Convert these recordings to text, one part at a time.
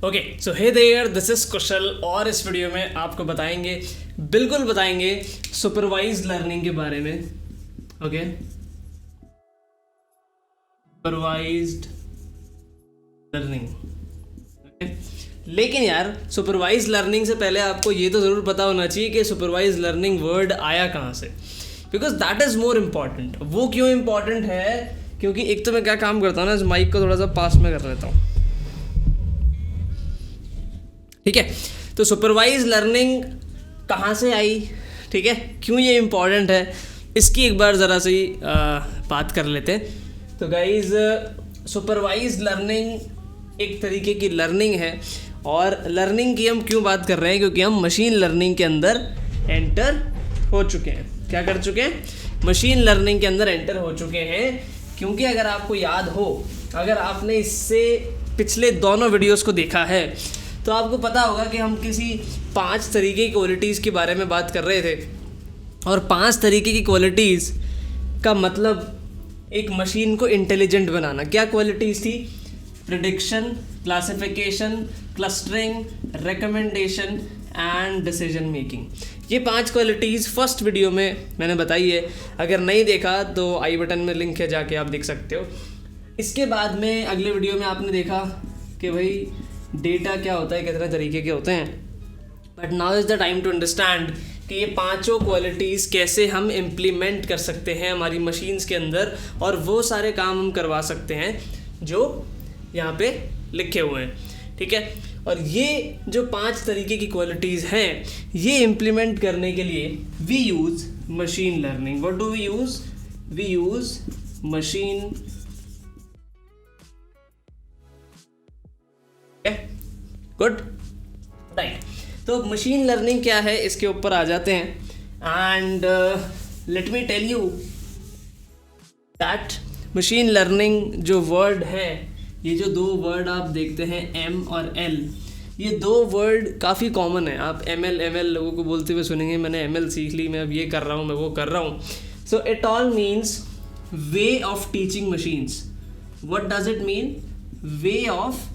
Okay so hey there, this is Kushal और इस video में आपको बिल्कुल बताएंगे सुपरवाइज्ड लर्निंग के बारे में। Okay, supervised learning. लेकिन यार सुपरवाइज्ड लर्निंग से पहले आपको ये तो ज़रूर पता होना चाहिए कि सुपरवाइज्ड लर्निंग वर्ड आया कहाँ से, because that is more important. वो क्यों इम्पॉर्टेंट है, क्योंकि एक तो मैं क्या काम करता हूँ ना, इस माइक को थोड़ा सा पास में कर लेता हूँ, ठीक है। तो सुपरवाइज लर्निंग कहाँ से आई, ठीक है, क्यों ये इम्पॉर्टेंट है, इसकी एक बार ज़रा सी बात कर लेते हैं। तो गाइज, सुपरवाइज लर्निंग एक तरीके की लर्निंग है, और लर्निंग की हम क्यों बात कर रहे हैं, क्योंकि हम मशीन लर्निंग के अंदर एंटर हो चुके हैं। क्या कर चुके हैं? मशीन लर्निंग के अंदर एंटर हो चुके हैं। क्योंकि अगर आपको याद हो, अगर आपने इससे पिछले दोनों वीडियोस को देखा है तो आपको पता होगा कि हम किसी 5 तरीके की क्वालिटीज़ के बारे में बात कर रहे थे, और 5 तरीके की क्वालिटीज़ का मतलब एक मशीन को इंटेलिजेंट बनाना। क्या क्वालिटीज़ थी? Prediction, classification, clustering, recommendation and decision making. ये 5 क्वालिटीज़ फर्स्ट वीडियो में मैंने बताई है। अगर नहीं देखा तो आई बटन में लिंक है, जाके आप देख सकते हो। इसके बाद में अगले वीडियो में आपने देखा कि भाई डेटा क्या होता है, कितने तरीके के होते हैं। But now is the time to understand कि ये 5 क्वालिटीज़ कैसे हम इम्प्लीमेंट कर सकते हैं हमारी मशीन्स के अंदर, और वो सारे काम हम करवा सकते हैं जो यहाँ पे लिखे हुए हैं, ठीक है। और ये जो 5 तरीके की क्वालिटीज़ हैं, ये इम्प्लीमेंट करने के लिए we use machine learning. What do we use? We use machine. Good, right. तो मशीन लर्निंग क्या है, इसके ऊपर आ जाते हैं। And let me tell you that machine learning जो वर्ड है, ये जो 2 वर्ड आप देखते हैं M और L, ये 2 वर्ड काफ़ी कॉमन है। आप ML लोगों को बोलते हुए सुनेंगे, मैंने ML सीख ली, मैं अब ये कर रहा हूँ, मैं वो कर रहा हूँ। So it all means way of teaching machines. What does it mean? Way of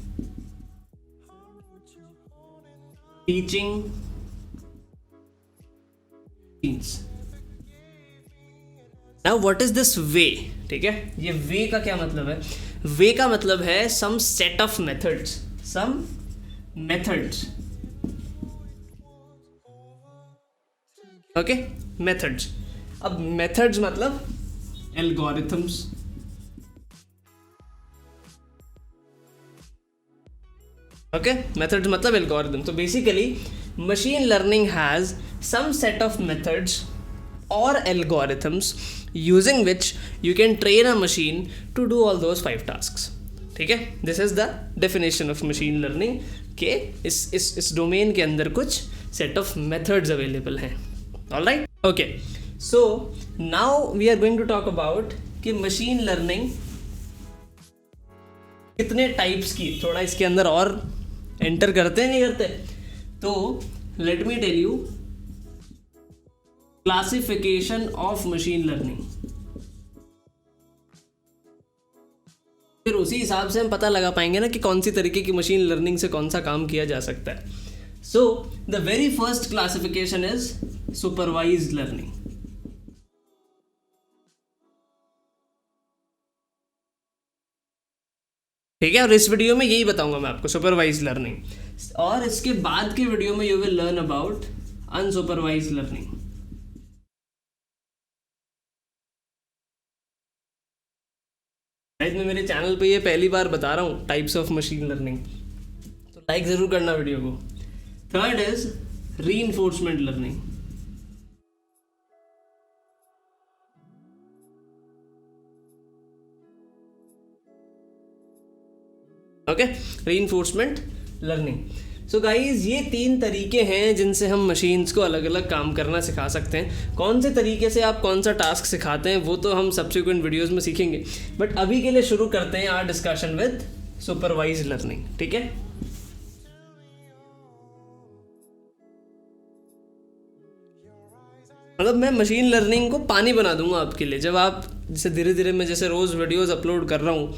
teaching machines. Now what is this way, ठीक है। ये वे का क्या मतलब है? वे का मतलब है some set of methods, some methods, okay, methods. अब मेथड्स मतलब एल्गोरिथम्स, ओके, मेथड्स मतलब एल्गोरिथम। तो basically machine learning has some set of methods or algorithms using which you can train a machine to do all those 5 tasks, ठीक है। This is the definition of machine learning के इस domain के अंदर कुछ set of methods available हैं। Alright, okay. So now we are going to talk about कि machine learning कितने टाइप्स की, थोड़ा इसके अंदर और एंटर करते हैं, नहीं करते? तो let me tell you classification of machine learning. फिर उसी हिसाब से हम पता लगा पाएंगे ना कि कौन सी तरीके की मशीन लर्निंग से कौन सा काम किया जा सकता है। So the very first classification is supervised learning. ठीक है, और इस वीडियो में यही बताऊंगा मैं आपको, सुपरवाइज्ड लर्निंग। और इसके बाद के वीडियो में you will learn about unsupervised learning. मैं मेरे चैनल पे ये पहली बार बता रहा हूँ टाइप्स ऑफ मशीन लर्निंग, तो लाइक ज़रूर करना वीडियो को। Third is reinforcement learning. Okay, reinforcement learning. So guys, ये 3 तरीके हैं जिनसे हम मशीन्स को अलग अलग काम करना सिखा सकते हैं। कौन से तरीके से आप कौन सा टास्क सिखाते हैं वो तो हम सब्सिक्वेंट वीडियोस में सीखेंगे, बट अभी के लिए शुरू करते हैं our discussion with supervised learning, ठीक है। मतलब मैं मशीन लर्निंग को पानी बना दूंगा आपके लिए, जब आप जैसे धीरे धीरे मैं जैसे रोज़ वीडियोस अपलोड कर रहा हूँ,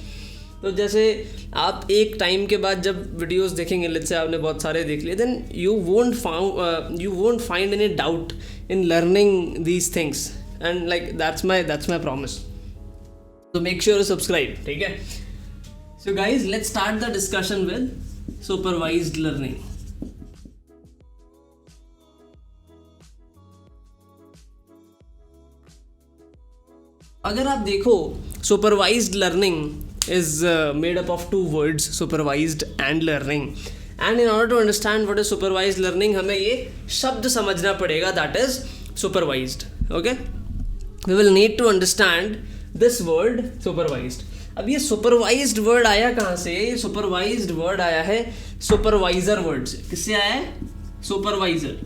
तो जैसे आप एक टाइम के बाद जब वीडियोस देखेंगे, लेट्स से आपने बहुत सारे देख लिए, then you won't find any doubt in learning these things, and like that's my promise. तो मेक श्योर सब्सक्राइब, ठीक है. So guys, let's start the discussion with supervised learning. अगर आप देखो, supervised learning is made up of 2 words, supervised and learning. And in order to understand what is supervised learning, हमें ये शब्द समझना पड़ेगा, that is supervised. Okay, we will need to understand this word supervised. अब ये supervised word आया कहाँ से? ये सुपरवाइज्ड वर्ड आया है सुपरवाइजर वर्ड से. किससे आया है? सुपरवाइजर.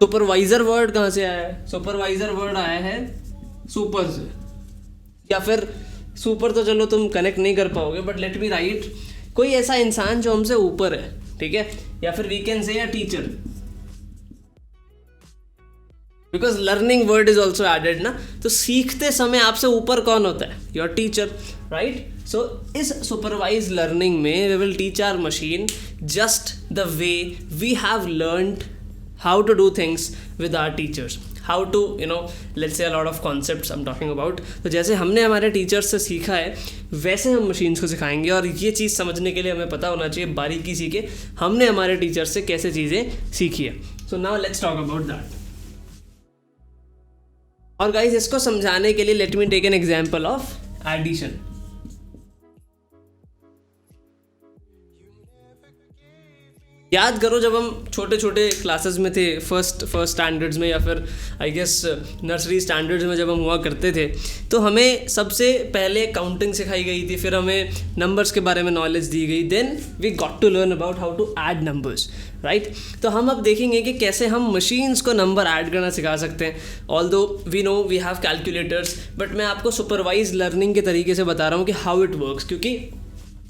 सुपरवाइजर वर्ड कहाँ से आया है? सुपरवाइजर वर्ड आया है सुपर से, या फिर सुपर तो चलो तुम कनेक्ट नहीं कर पाओगे, बट लेट मी राइट, कोई ऐसा इंसान जो हमसे ऊपर है, ठीक है, या फिर we can say a teacher, because learning word is also added ना. तो सीखते समय आपसे ऊपर कौन होता है? Your teacher, right. सो इस सुपरवाइज लर्निंग में we will teach our machine just the way we have learned how to do things with our teachers, how to, let's say a lot of concepts I'm talking about. तो जैसे हमने हमारे teachers से सीखा है, वैसे हम मशीन्स को सिखाएंगे. और ये चीज़ समझने के लिए हमें पता होना चाहिए बारीकी से कि हमने हमारे टीचर्स से कैसे चीज़ें सीखी है. So now let's talk about that. और गाइज, इसको समझाने के लिए let me take an example of addition. याद करो, जब हम छोटे छोटे क्लासेस में थे, फर्स्ट स्टैंडर्ड्स में, या फिर आई गेस नर्सरी स्टैंडर्ड्स में जब हम हुआ करते थे, तो हमें सबसे पहले काउंटिंग सिखाई गई थी, फिर हमें नंबर्स के बारे में नॉलेज दी गई, then we got to learn about how to add numbers, right. तो हम अब देखेंगे कि कैसे हम मशीन्स को नंबर ऐड करना सिखा सकते हैं. Although we know we have calculators, but मैं आपको सुपरवाइज लर्निंग के तरीके से बता रहा हूँ कि हाउ इट वर्क्स, क्योंकि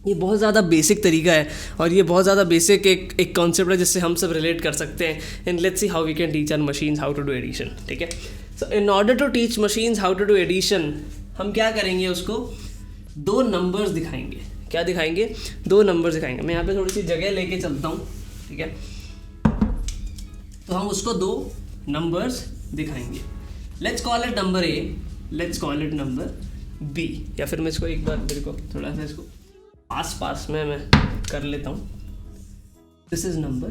ये बहुत ज़्यादा बेसिक तरीका है और ये बहुत ज़्यादा बेसिक एक कॉन्सेप्ट है जिससे हम सब रिलेट कर सकते हैं. And let's see how we can teach our machines how to do addition, ठीक है. So in order to teach machines how to do addition, हम क्या करेंगे? उसको 2 नंबर्स दिखाएंगे. क्या दिखाएंगे? 2 नंबर्स दिखाएंगे. मैं यहाँ पे थोड़ी सी जगह लेके चलता हूँ, ठीक है. तो हम उसको 2 नंबर्स दिखाएंगे. Let's call it number A, let's call it number B, या फिर मैं इसको एक बार मेरे को थोड़ा सा इसको पास में मैं कर लेता हूँ. This is number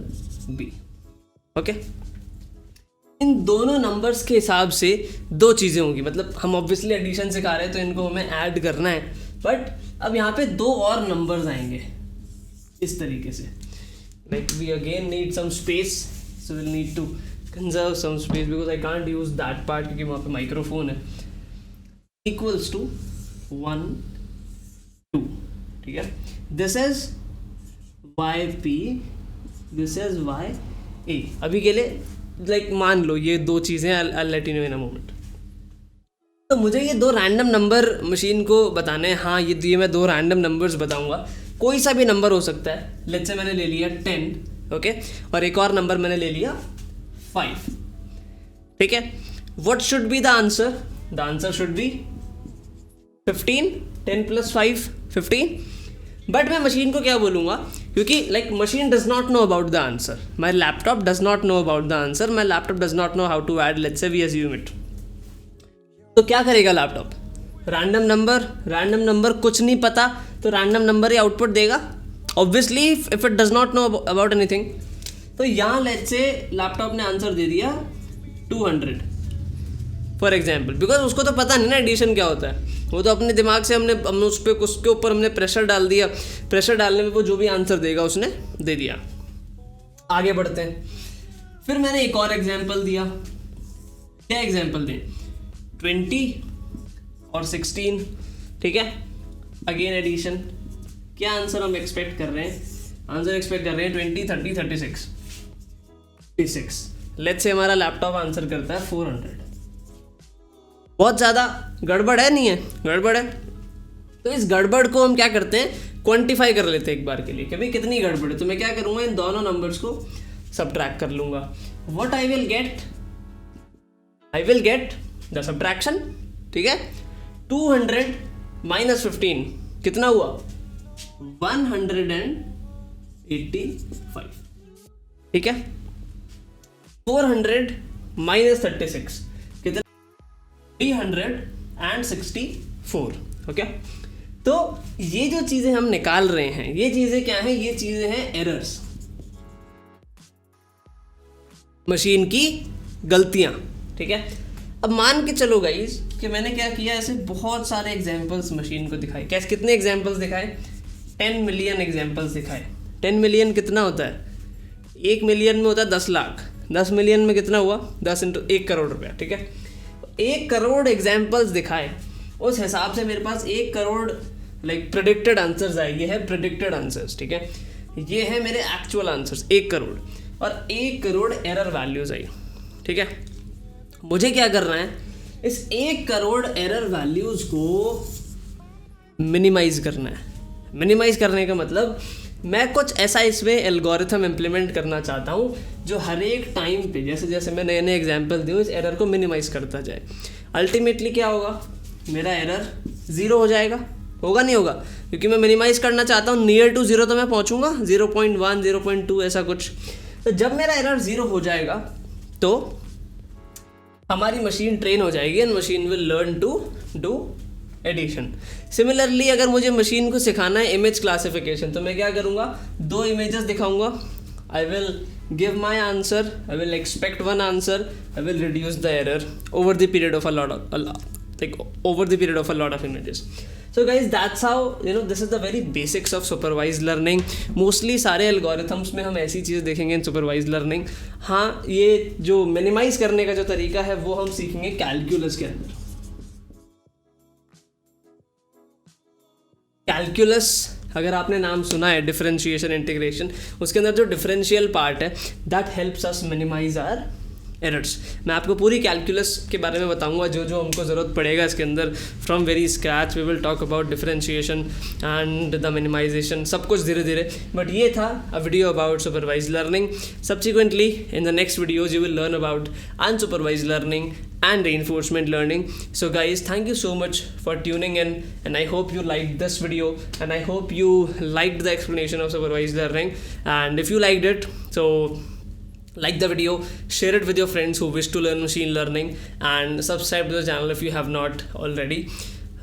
B, okay. इन दोनों नंबर्स के हिसाब से 2 चीज़ें होंगी. मतलब हम ऑब्वियसली एडिशन सिखा रहे हैं तो इनको हमें ऐड करना है, बट अब यहाँ पे 2 और नंबर्स आएंगे इस तरीके से. Like we again need some space, so will need to conserve some space because I can't use that part, क्योंकि वहाँ पे माइक्रोफोन है. इक्वल्स टू 1 2, ठीक है. This is YP, this is YA. अभी के लिए लाइक मान लो ये 2 चीज़ें, I let you know in a moment. तो मुझे ये 2 रैंडम नंबर मशीन को बताने हैं. हाँ, ये मैं 2 रैंडम नंबर्स बताऊंगा. कोई सा भी नंबर हो सकता है. लेट्स से मैंने ले लिया 10, ओके, और एक और नंबर मैंने ले लिया 5, ठीक है. What should be the answer? The answer should be 15. 10 + 5 15. But मैं मशीन को क्या बोलूँगा, क्योंकि like machine does not know about the answer, my laptop does not know about the answer, my laptop does not know how to add, let's say we assume it. तो क्या करेगा laptop? Random number कुछ नहीं पता तो random number ही output देगा obviously, if it does not know about anything. तो यहाँ लेट्स से लैपटॉप ने आंसर दे दिया 200 फॉर एग्जाम्पल, बिकॉज उसको तो पता नहीं ना एडिशन क्या होता है. वो तो अपने दिमाग से हमने उसके ऊपर हमने प्रेशर डाल दिया, प्रेशर डालने में वो जो भी आंसर देगा उसने दे दिया. आगे बढ़ते हैं. फिर मैंने एक और एग्जाम्पल दिया. क्या एग्जाम्पल दें? 20 और 16, ठीक है. Again addition. क्या आंसर हम एक्सपेक्ट कर रहे हैं? आंसर एक्सपेक्ट कर रहे हैं 20 30 36 36. लेट्स से हमारा लैपटॉप आंसर करता है 400. बहुत ज़्यादा गड़बड़ है? नहीं है, गड़बड़ है. तो इस गड़बड़ को हम क्या करते हैं? क्वांटिफाई कर लेते हैं एक बार के लिए कि भाई कितनी गड़बड़ है. तो मैं क्या करूँगा, इन दोनों नंबर्स को सब्ट्रैक्ट कर लूँगा. What I will get the subtraction, ठीक है. 200 माइनस 15 कितना हुआ? 185, ठीक है। 400 माइनस 36 कितना? 364, ओके। तो ये जो चीजें हम निकाल रहे हैं, ये चीजें क्या हैं? ये चीजें हैं एरर्स, मशीन की गलतियां, ठीक है। अब मान के चलो गाइस कि मैंने क्या किया, ऐसे बहुत सारे एग्जांपल्स मशीन को दिखाए। कैसे? कितने एग्जांपल्स दिखाए? 10 मिलियन एग्जांपल्स दिखाए। 10 मिलियन कितना होता है? 1 मिलियन में होता है 10 लाख। 10 मिलियन में कितना हुआ? 10 इंटू 1 करोड़ रुपया, ठीक है। 1 करोड़ एग्जाम्पल्स दिखाए, उस हिसाब से मेरे पास 1 करोड़ लाइक प्रेडिक्टेड आंसर्स आए। ये है प्रेडिक्टेड आंसर्स, ठीक है। ये है मेरे एक्चुअल आंसर्स 1 करोड़, और 1 करोड़ एरर वैल्यूज आई, ठीक है। मुझे क्या करना है? इस 1 करोड़ एरर वैल्यूज को मिनिमाइज करना है। मिनिमाइज करने का मतलब मैं कुछ ऐसा इसमें एल्गोरिथम इम्प्लीमेंट करना चाहता हूँ जो हर एक टाइम पे जैसे जैसे मैं नए नए एग्जाम्पल दूँ, इस एरर को मिनिमाइज करता जाए। अल्टीमेटली क्या होगा? मेरा एरर 0 हो जाएगा। होगा नहीं होगा? क्योंकि मैं मिनिमाइज करना चाहता हूँ, नियर टू 0 तो मैं पहुँचूंगा, 0.1 0.2 ऐसा कुछ। तो जब मेरा एरर 0 हो जाएगा तो हमारी मशीन ट्रेन हो जाएगी and machine will learn to do addition. Similarly अगर मुझे मशीन को सिखाना है इमेज क्लासिफिकेशन, तो मैं क्या करूँगा? 2 इमेजेस दिखाऊंगा। I will give my answer, I will expect one answer, I will reduce the error over the period of a lot of images. So guys, that's how, this is the very basics of supervised learning. Mostly सारे algorithms में हम ऐसी चीज़ देखेंगे in supervised learning. हाँ, ये जो minimize करने का जो तरीका है वो हम सीखेंगे calculus के अंदर। कैलकुलस अगर आपने नाम सुना है, डिफरेंशिएशन इंटीग्रेशन, उसके अंदर जो डिफरेंशियल पार्ट है that helps us minimize our errors. मैं आपको पूरी कैलकुलस के बारे में बताऊंगा, जो जो हमको ज़रूरत पड़ेगा इसके अंदर। From very scratch we will talk about differentiation and the minimization, सब कुछ धीरे धीरे। बट ये था a video about supervise learning. Subsequently in the next videos you will learn about unsupervise learning and reinforcement learning. So guys, thank you so much for tuning in, and I hope you liked this video, and I hope you liked the explanation of supervised learning. And if you liked it, so like the video, share it with your friends who wish to learn machine learning, and subscribe to the channel if you have not already.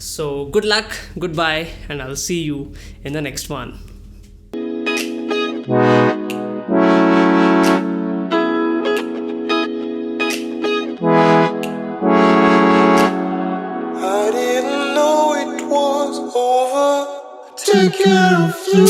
So good luck, goodbye, and I'll see you in the next one. Take care of you.